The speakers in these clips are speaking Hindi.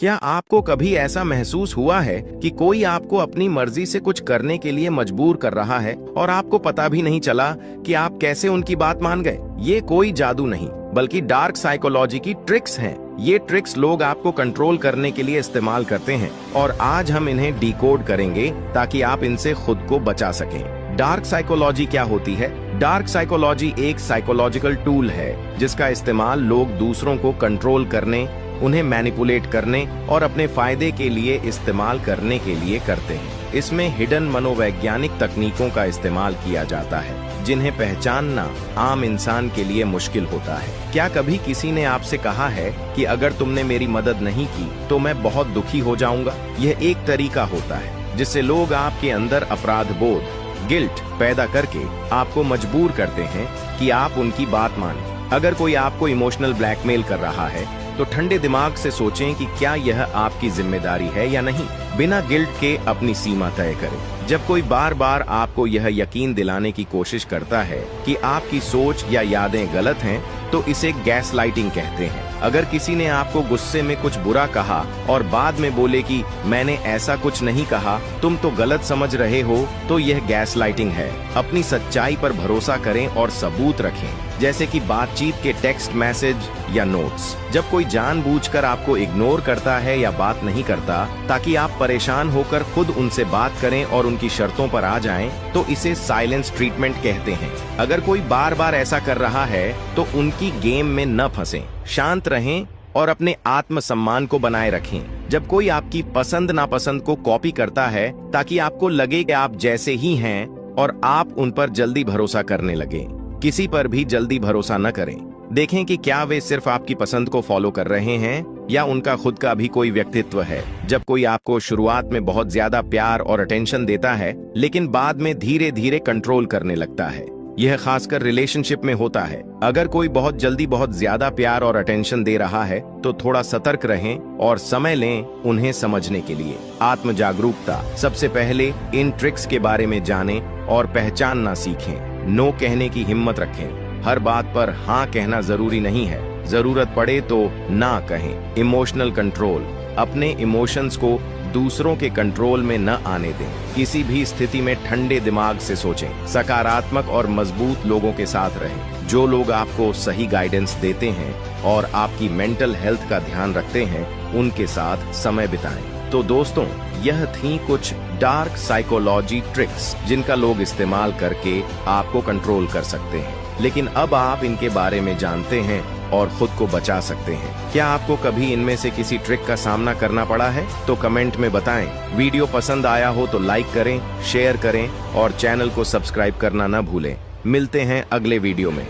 क्या आपको कभी ऐसा महसूस हुआ है कि कोई आपको अपनी मर्जी से कुछ करने के लिए मजबूर कर रहा है और आपको पता भी नहीं चला कि आप कैसे उनकी बात मान गए? ये कोई जादू नहीं, बल्कि डार्क साइकोलॉजी की ट्रिक्स हैं। ये ट्रिक्स लोग आपको कंट्रोल करने के लिए इस्तेमाल करते हैं और आज हम इन्हें डिकोड करेंगे ताकि आप इनसे खुद को बचा सकें। डार्क साइकोलॉजी क्या होती है? डार्क साइकोलॉजी एक साइकोलॉजिकल टूल है जिसका इस्तेमाल लोग दूसरों को कंट्रोल करने, उन्हें मैनिपुलेट करने और अपने फायदे के लिए इस्तेमाल करने के लिए करते हैं। इसमें हिडन मनोवैज्ञानिक तकनीकों का इस्तेमाल किया जाता है जिन्हें पहचानना आम इंसान के लिए मुश्किल होता है। क्या कभी किसी ने आपसे कहा है कि अगर तुमने मेरी मदद नहीं की तो मैं बहुत दुखी हो जाऊंगा? यह एक तरीका होता है जिससे लोग आपके अंदर अपराध बोध, गिल्ट पैदा करके आपको मजबूर करते हैं कि आप उनकी बात मानें। अगर कोई आपको इमोशनल ब्लैकमेल कर रहा है तो ठंडे दिमाग से सोचें कि क्या यह आपकी जिम्मेदारी है या नहीं। बिना गिल्ट के अपनी सीमा तय करें। जब कोई बार बार आपको यह यकीन दिलाने की कोशिश करता है कि आपकी सोच या यादें गलत हैं, तो इसे गैसलाइटिंग कहते हैं। अगर किसी ने आपको गुस्से में कुछ बुरा कहा और बाद में बोले कि मैंने ऐसा कुछ नहीं कहा, तुम तो गलत समझ रहे हो, तो यह गैसलाइटिंग है। अपनी सच्चाई पर भरोसा करें और सबूत रखें, जैसे कि बातचीत के टेक्स्ट मैसेज या नोट्स। जब कोई जानबूझकर आपको इग्नोर करता है या बात नहीं करता ताकि आप परेशान होकर खुद उनसे बात करें और उनकी शर्तों पर आ जाएं, तो इसे साइलेंस ट्रीटमेंट कहते हैं। अगर कोई बार बार ऐसा कर रहा है तो उनकी गेम में न फंसें, शांत रहें और अपने आत्मसम्मान को बनाए रखें। जब कोई आपकी पसंद नापसंद को कॉपी करता है ताकि आपको लगे कि आप जैसे ही हैं और आप उन पर जल्दी भरोसा करने लगें। किसी पर भी जल्दी भरोसा न करें। देखें कि क्या वे सिर्फ आपकी पसंद को फॉलो कर रहे हैं या उनका खुद का भी कोई व्यक्तित्व है। जब कोई आपको शुरुआत में बहुत ज्यादा प्यार और अटेंशन देता है लेकिन बाद में धीरे धीरे कंट्रोल करने लगता है, यह खासकर रिलेशनशिप में होता है। अगर कोई बहुत जल्दी बहुत ज्यादा प्यार और अटेंशन दे रहा है तो थोड़ा सतर्क रहें और समय लें उन्हें समझने के लिए। आत्म जागरूकता। सबसे पहले इन ट्रिक्स के बारे में जानें और पहचानना सीखें। नो कहने की हिम्मत रखें। हर बात पर हाँ कहना जरूरी नहीं है, जरूरत पड़े तो ना कहें। Emotional control. अपने इमोशंस को दूसरों के कंट्रोल में न आने दें। किसी भी स्थिति में ठंडे दिमाग से सोचें। सकारात्मक और मजबूत लोगों के साथ रहें। जो लोग आपको सही गाइडेंस देते हैं और आपकी मेंटल हेल्थ का ध्यान रखते हैं, उनके साथ समय बिताएं। तो दोस्तों, यह थी कुछ डार्क साइकोलॉजी ट्रिक्स जिनका लोग इस्तेमाल करके आपको कंट्रोल कर सकते हैं। लेकिन अब आप इनके बारे में जानते हैं और खुद को बचा सकते हैं। क्या आपको कभी इनमें से किसी ट्रिक का सामना करना पड़ा है? तो कमेंट में बताएं। वीडियो पसंद आया हो तो लाइक करें, शेयर करें और चैनल को सब्सक्राइब करना न भूलें। मिलते हैं अगले वीडियो में।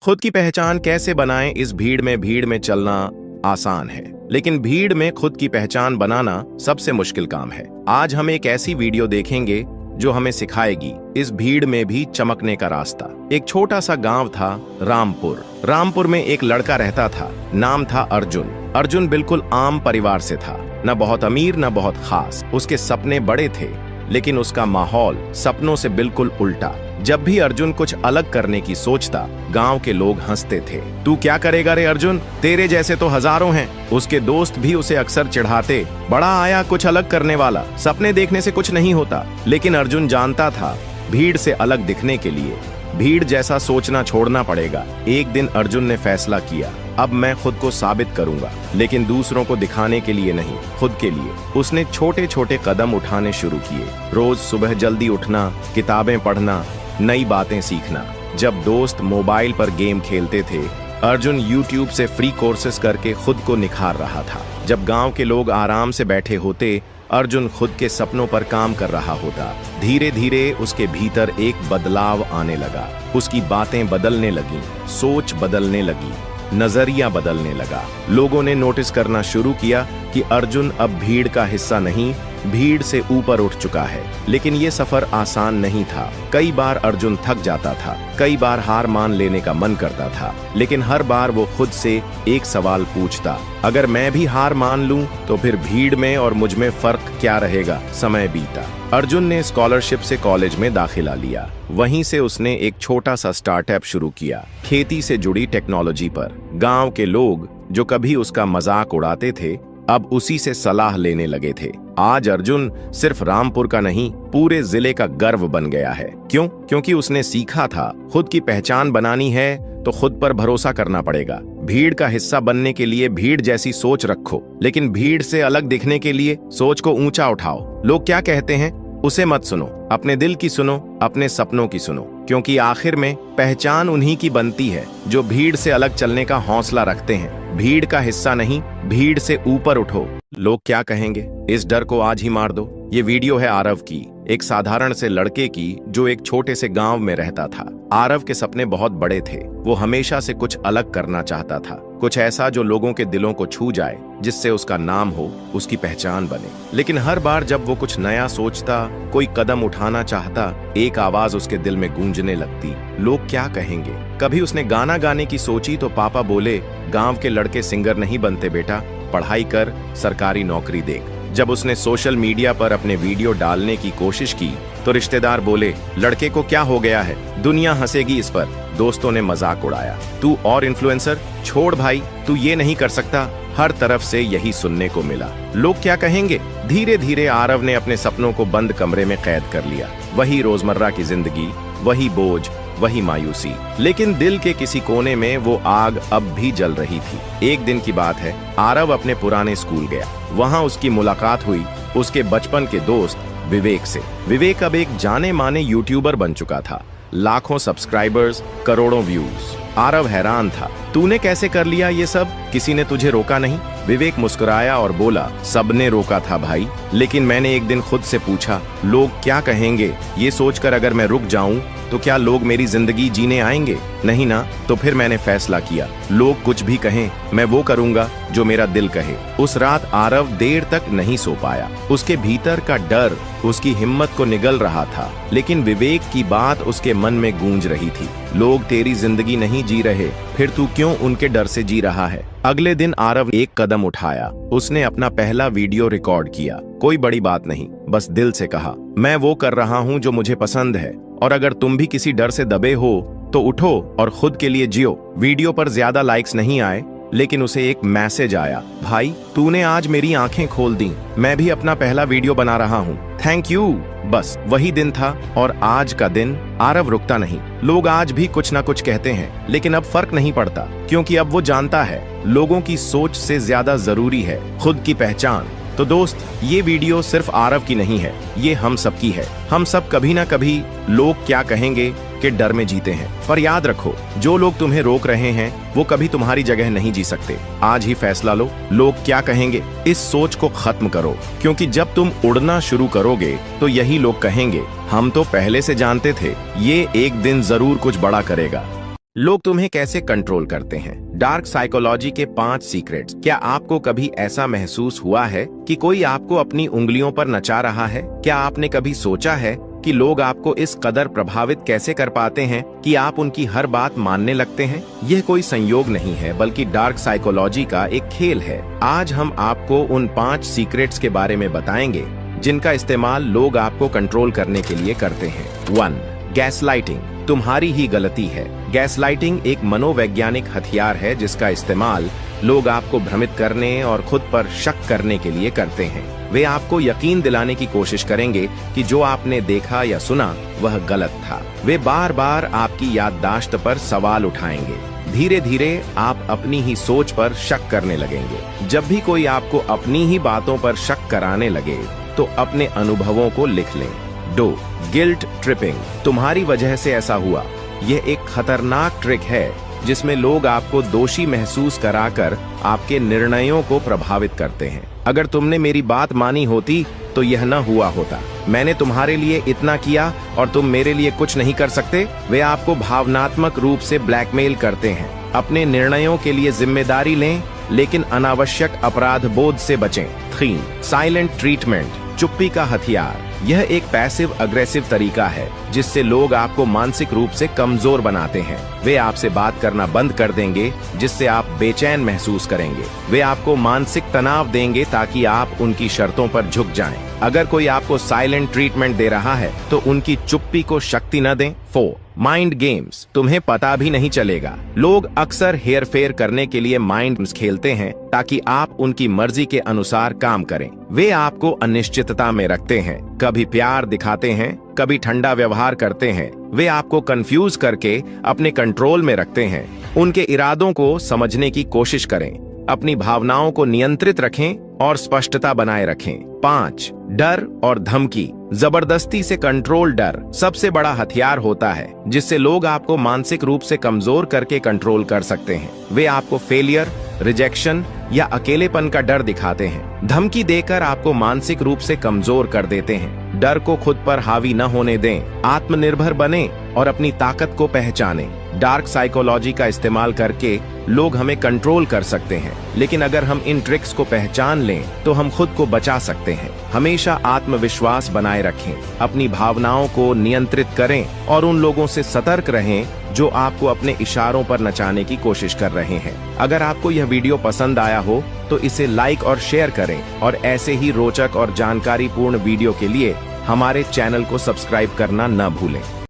खुद की पहचान कैसे बनाएं? इस भीड़ में चलना आसान है, लेकिन भीड़ में खुद की पहचान बनाना सबसे मुश्किल काम है। आज हम एक ऐसी वीडियो देखेंगे जो हमें सिखाएगी इस भीड़ में भी चमकने का रास्ता। एक छोटा सा गांव था, रामपुर। रामपुर में एक लड़का रहता था, नाम था अर्जुन। अर्जुन बिल्कुल आम परिवार से था, न बहुत अमीर न बहुत खास। उसके सपने बड़े थे लेकिन उसका माहौल सपनों से बिल्कुल उल्टा। जब भी अर्जुन कुछ अलग करने की सोचता, गांव के लोग हंसते थे। तू क्या करेगा रे अर्जुन, तेरे जैसे तो हजारों हैं। उसके दोस्त भी उसे अक्सर चिढ़ाते, बड़ा आया कुछ अलग करने वाला, सपने देखने से कुछ नहीं होता। लेकिन अर्जुन जानता था, भीड़ से अलग दिखने के लिए भीड़ जैसा सोचना छोड़ना पड़ेगा। एक दिन अर्जुन ने फैसला किया, अब मैं खुद को साबित करूंगा, लेकिन दूसरों को दिखाने के लिए नहीं, खुद के लिए। उसने छोटे छोटे कदम उठाने शुरू किए। रोज सुबह जल्दी उठना, किताबें पढ़ना, नई बातें सीखना। जब दोस्त मोबाइल पर गेम खेलते थे, अर्जुन YouTube से फ्री कोर्सेज करके खुद को निखार रहा था। जब गांव के लोग आराम से बैठे होते, अर्जुन खुद के सपनों पर काम कर रहा होता। धीरे धीरे उसके भीतर एक बदलाव आने लगा। उसकी बातें बदलने लगीं, सोच बदलने लगी, नजरिया बदलने लगा। लोगों ने नोटिस करना शुरू किया कि अर्जुन अब भीड़ का हिस्सा नहीं भीड़ से ऊपर उठ चुका है। लेकिन ये सफर आसान नहीं था। कई बार अर्जुन थक जाता था, कई बार हार मान लेने का मन करता था, लेकिन हर बार वो खुद से एक सवाल पूछता, अगर मैं भी हार मान लूं तो फिर भीड़ में और मुझ में फर्क क्या रहेगा। समय बीता। अर्जुन ने स्कॉलरशिप से कॉलेज में दाखिला लिया। वहीं से उसने एक छोटा सा स्टार्टअप शुरू किया, खेती से जुड़ी टेक्नोलॉजी पर। गांव के लोग जो कभी उसका मजाक उड़ाते थे, अब उसी से सलाह लेने लगे थे। आज अर्जुन सिर्फ रामपुर का नहीं, पूरे जिले का गर्व बन गया है। क्यों? क्योंकि उसने सीखा था, खुद की पहचान बनानी है तो खुद पर भरोसा करना पड़ेगा। भीड़ का हिस्सा बनने के लिए भीड़ जैसी सोच रखो, लेकिन भीड़ से अलग दिखने के लिए सोच को ऊंचा उठाओ। लोग क्या कहते हैं उसे मत सुनो, अपने दिल की सुनो, अपने सपनों की सुनो, क्योंकि आखिर में पहचान उन्हीं की बनती है जो भीड़ से अलग चलने का हौसला रखते हैं। भीड़ का हिस्सा नहीं, भीड़ से ऊपर उठो। लोग क्या कहेंगे, इस डर को आज ही मार दो। ये वीडियो है आरव की, एक साधारण से लड़के की जो एक छोटे से गांव में रहता था। आरव के सपने बहुत बड़े थे। वो हमेशा से कुछ अलग करना चाहता था, कुछ ऐसा जो लोगों के दिलों को छू जाए, जिससे उसका नाम हो, उसकी पहचान बने। लेकिन हर बार जब वो कुछ नया सोचता, कोई कदम उठाना चाहता, एक आवाज उसके दिल में गूंजने लगती, लोग क्या कहेंगे। कभी उसने गाना गाने की सोची तो पापा बोले, गांव के लड़के सिंगर नहीं बनते बेटा, पढ़ाई कर, सरकारी नौकरी देख। जब उसने सोशल मीडिया पर अपने वीडियो डालने की कोशिश की तो रिश्तेदार बोले, लड़के को क्या हो गया है, दुनिया हंसेगी इस पर। दोस्तों ने मजाक उड़ाया, तू और इन्फ्लुएंसर, छोड़ भाई, तू ये नहीं कर सकता। हर तरफ से यही सुनने को मिला, लोग क्या कहेंगे। धीरे धीरे आरव ने अपने सपनों को बंद कमरे में कैद कर लिया। वही रोजमर्रा की जिंदगी, वही बोझ, वही मायूसी, लेकिन दिल के किसी कोने में वो आग अब भी जल रही थी। एक दिन की बात है, आरव अपने पुराने स्कूल गया। वहां उसकी मुलाकात हुई उसके बचपन के दोस्त विवेक से। विवेक अब एक जाने माने यूट्यूबर बन चुका था, लाखों सब्सक्राइबर्स, करोड़ों व्यूज। आरव हैरान था, तूने कैसे कर लिया ये सब, किसी ने तुझे रोका नहीं? विवेक मुस्कुराया और बोला, सबने रोका था भाई, लेकिन मैंने एक दिन खुद से पूछा, लोग क्या कहेंगे, ये सोचकर अगर मैं रुक जाऊं तो क्या लोग मेरी जिंदगी जीने आएंगे? नहीं ना। तो फिर मैंने फैसला किया, लोग कुछ भी कहें, मैं वो करूंगा जो मेरा दिल कहे। उस रात आरव देर तक नहीं सो पाया। उसके भीतर का डर उसकी हिम्मत को निगल रहा था, लेकिन विवेक की बात उसके मन में गूंज रही थी। लोग तेरी जिंदगी नहीं जी रहे, फिर तू क्यों उनके डर से जी रहा है? अगले दिन आरव एक कदम उठाया। उसने अपना पहला वीडियो रिकॉर्ड किया। कोई बड़ी बात नहीं, बस दिल से कहा, मैं वो कर रहा हूँ जो मुझे पसंद है, और अगर तुम भी किसी डर से दबे हो तो उठो और खुद के लिए जियो। वीडियो पर ज्यादा लाइक्स नहीं आए, लेकिन उसे एक मैसेज आया, भाई तूने आज मेरी आंखें खोल दी, मैं भी अपना पहला वीडियो बना रहा हूँ, थैंक यू। बस वही दिन था, और आज का दिन आरव रुकता नहीं। लोग आज भी कुछ ना कुछ कहते हैं, लेकिन अब फर्क नहीं पड़ता, क्योंकि अब वो जानता है लोगों की सोच से ज्यादा जरूरी है खुद की पहचान। तो दोस्त, ये वीडियो सिर्फ आरव की नहीं है, ये हम सब की है। हम सब कभी ना कभी लोग क्या कहेंगे के डर में जीते हैं, पर याद रखो, जो लोग तुम्हें रोक रहे हैं वो कभी तुम्हारी जगह नहीं जी सकते। आज ही फैसला लो, लोग क्या कहेंगे, इस सोच को खत्म करो, क्योंकि जब तुम उड़ना शुरू करोगे तो यही लोग कहेंगे, हम तो पहले से जानते थे, ये एक दिन जरूर कुछ बड़ा करेगा। लोग तुम्हें कैसे कंट्रोल करते हैं? डार्क साइकोलॉजी के 5 सीक्रेट्स। क्या आपको कभी ऐसा महसूस हुआ है कि कोई आपको अपनी उंगलियों पर नचा रहा है? क्या आपने कभी सोचा है कि लोग आपको इस कदर प्रभावित कैसे कर पाते हैं कि आप उनकी हर बात मानने लगते हैं? यह कोई संयोग नहीं है, बल्कि डार्क साइकोलॉजी का एक खेल है। आज हम आपको उन 5 सीक्रेट्स के बारे में बताएंगे जिनका इस्तेमाल लोग आपको कंट्रोल करने के लिए करते हैं। 1. गैसलाइटिंग। तुम्हारी ही गलती है। गैसलाइटिंग एक मनोवैज्ञानिक हथियार है जिसका इस्तेमाल लोग आपको भ्रमित करने और खुद पर शक करने के लिए करते हैं। वे आपको यकीन दिलाने की कोशिश करेंगे कि जो आपने देखा या सुना वह गलत था। वे बार बार आपकी याददाश्त पर सवाल उठाएंगे। धीरे धीरे आप अपनी ही सोच पर शक करने लगेंगे। जब भी कोई आपको अपनी ही बातों पर शक कराने लगे तो अपने अनुभवों को लिख लें। 2. Guilt tripping. तुम्हारी वजह से ऐसा हुआ। यह एक खतरनाक ट्रिक है जिसमें लोग आपको दोषी महसूस कराकर आपके निर्णयों को प्रभावित करते हैं। अगर तुमने मेरी बात मानी होती तो यह न हुआ होता। मैंने तुम्हारे लिए इतना किया और तुम मेरे लिए कुछ नहीं कर सकते। वे आपको भावनात्मक रूप से ब्लैकमेल करते हैं। अपने निर्णयों के लिए जिम्मेदारी लें, लेकिन अनावश्यक अपराध बोध से बचें। 3. Silent treatment. चुप्पी का हथियार। यह एक पैसिव अग्रेसिव तरीका है जिससे लोग आपको मानसिक रूप से कमजोर बनाते हैं। वे आपसे बात करना बंद कर देंगे जिससे आप बेचैन महसूस करेंगे। वे आपको मानसिक तनाव देंगे ताकि आप उनकी शर्तों पर झुक जाएं। अगर कोई आपको साइलेंट ट्रीटमेंट दे रहा है तो उनकी चुप्पी को शक्ति न दें। 4. Mind games. तुम्हें पता भी नहीं चलेगा। लोग अक्सर हेर फेर करने के लिए माइंड गेम्स खेलते हैं ताकि आप उनकी मर्जी के अनुसार काम करें। वे आपको अनिश्चितता में रखते हैं, कभी प्यार दिखाते हैं, कभी ठंडा व्यवहार करते हैं। वे आपको कंफ्यूज करके अपने कंट्रोल में रखते हैं। उनके इरादों को समझने की कोशिश करें, अपनी भावनाओं को नियंत्रित रखें और स्पष्टता बनाए रखें। 5. डर और धमकी। जबरदस्ती से कंट्रोल। डर सबसे बड़ा हथियार होता है जिससे लोग आपको मानसिक रूप से कमजोर करके कंट्रोल कर सकते हैं। वे आपको फेलियर, रिजेक्शन या अकेलेपन का डर दिखाते हैं। धमकी देकर आपको मानसिक रूप से कमजोर कर देते हैं। डर को खुद पर हावी न होने दें। आत्मनिर्भर बने और अपनी ताकत को पहचानें। डार्क साइकोलॉजी का इस्तेमाल करके लोग हमें कंट्रोल कर सकते हैं, लेकिन अगर हम इन ट्रिक्स को पहचान लें तो हम खुद को बचा सकते हैं। हमेशा आत्मविश्वास बनाए रखें, अपनी भावनाओं को नियंत्रित करें और उन लोगों से सतर्क रहें जो आपको अपने इशारों पर नचाने की कोशिश कर रहे हैं। अगर आपको यह वीडियो पसंद आया हो तो इसे लाइक और शेयर करें और ऐसे ही रोचक और जानकारीपूर्ण वीडियो के लिए हमारे चैनल को सब्सक्राइब करना न भूलें।